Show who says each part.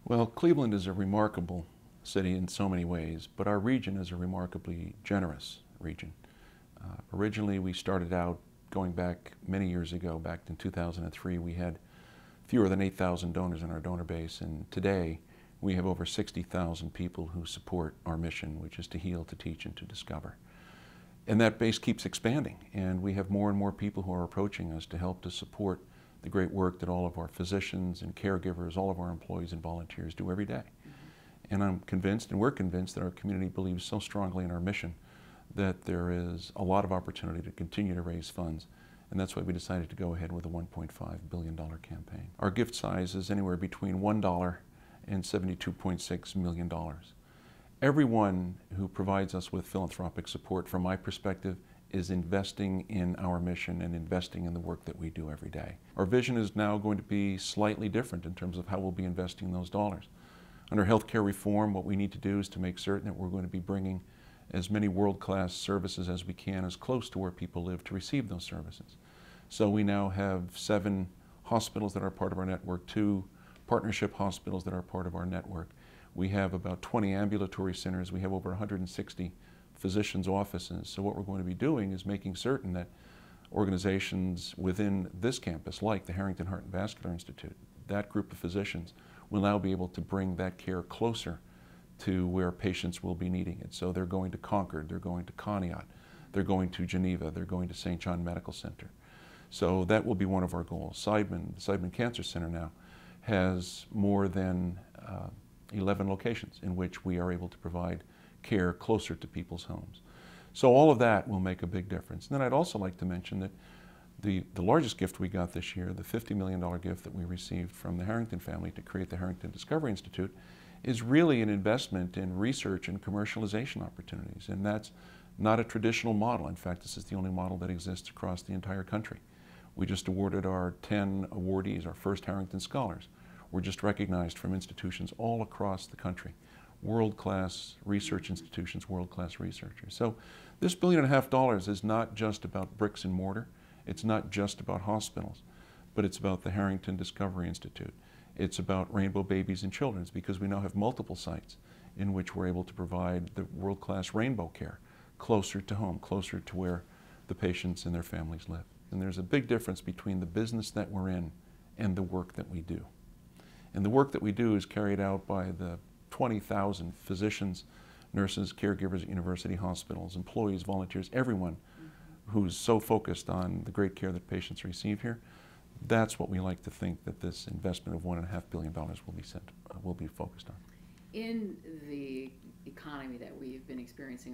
Speaker 1: Well, Cleveland is a remarkable city in so many ways, but our region is a remarkably generous region. Originally, we started out going back many years ago, back in 2003, we had fewer than 8,000 donors in our donor base, and today we have over 60,000 people who support our mission, which is to heal, to teach, and to discover. And that base keeps expanding, and we have more and more people who are approaching us to help to support the great work that all of our physicians and caregivers, all of our employees and volunteers do every day. And I'm convinced, and we're convinced, that our community believes so strongly in our mission that there is a lot of opportunity to continue to raise funds, and that's why we decided to go ahead with a $1.5 billion campaign. Our gift size is anywhere between $1 and $72.6 million. Everyone who provides us with philanthropic support, from my perspective, is investing in our mission and investing in the work that we do every day. Our vision is now going to be slightly different in terms of how we'll be investing those dollars. Under healthcare reform, what we need to do is to make certain that we're going to be bringing as many world-class services as we can as close to where people live to receive those services. So we now have 7 hospitals that are part of our network, 2 partnership hospitals that are part of our network. We have about 20 ambulatory centers. We have over 160 physicians' offices. So what we're going to be doing is making certain that organizations within this campus, like the Harrington Heart and Vascular Institute, that group of physicians will now be able to bring that care closer to where patients will be needing it. So they're going to Concord, they're going to Conneaut, they're going to Geneva, they're going to St. John Medical Center. So that will be one of our goals. the Seidman Cancer Center now has more than 11 locations in which we are able to provide care closer to people's homes. So all of that will make a big difference. And then I'd also like to mention that the largest gift we got this year, the $50 million gift that we received from the Harrington family to create the Harrington Discovery Institute, is really an investment in research and commercialization opportunities. And that's not a traditional model. In fact, this is the only model that exists across the entire country. We just awarded our 10 awardees, our first Harrington Scholars. We're just recognized from institutions all across the country. World-class research institutions, world-class researchers. So this $1.5 billion is not just about bricks and mortar. It's not just about hospitals, but it's about the Harrington Discovery Institute. It's about Rainbow Babies and Children's, because we now have multiple sites in which we're able to provide the world-class rainbow care closer to home, closer to where the patients and their families live. And there's a big difference between the business that we're in and the work that we do. And the work that we do is carried out by the 20,000 physicians, nurses, caregivers at university hospitals, employees, volunteers, everyone who's so focused on the great care that patients receive here. That's what we like to think that this investment of $1.5 billion will be focused on.
Speaker 2: In the economy that we've been experiencing over